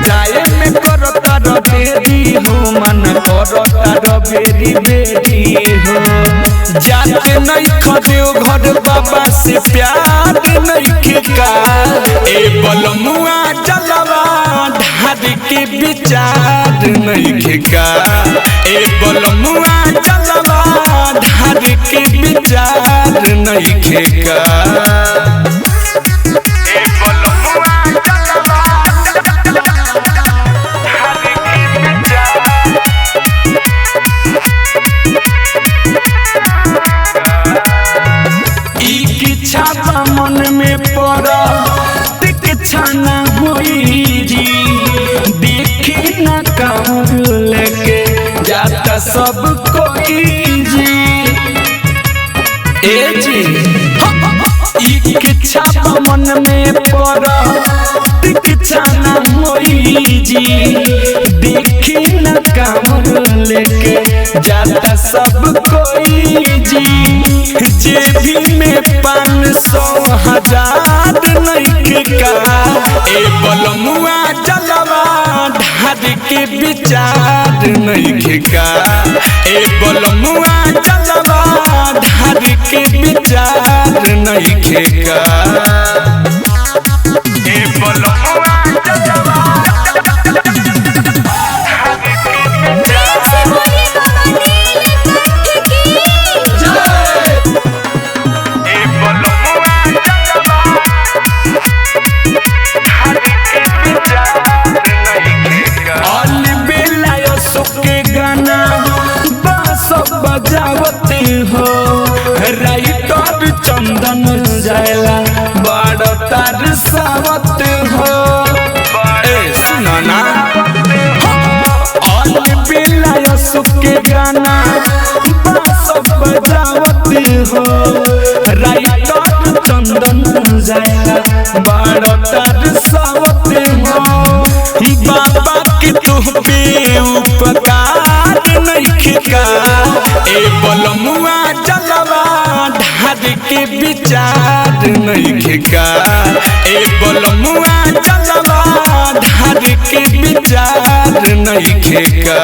जाए में करता रबेरी हो मन करता रबेरी बेरी हो जाते नहीं खदेव घर बाबा से प्यार नहीं खेका ए बलमुआ जलवा ढार के विचार नहीं खेका ए बलमुआ जलवा ढार के विचार नहीं खेका ए बलमुआ जलवा ढार के विचार इच्छा मन में पड़ा इच्छा न हुई जी देखी न काम लेके जाता सब कोई जी ए जी इच्छा मन में पड़ा इच्छा न हुई जी देखी न काम लेके जाता सब कोई जी जेबी में 500,000 नहीं का ए बलमुआ जलवा ढार के विचार नहीं का ए बलमुआ जलवा ढार के विचार नहीं का ए बलमुआ जलवा बजावते हो राइटर चंदन जायला बड़ तार सावत हो ए सुना ना ऑल बेला सुके गाना सब बजावते हो राइटर चंदन जायला बड़ तार सावत हो बाबा के तुह पे उपकार नहीं का ए बलमुआ जलवा ढार के विचार नहीं का ए बलमुआ जलवा ढार के विचार नहीं का।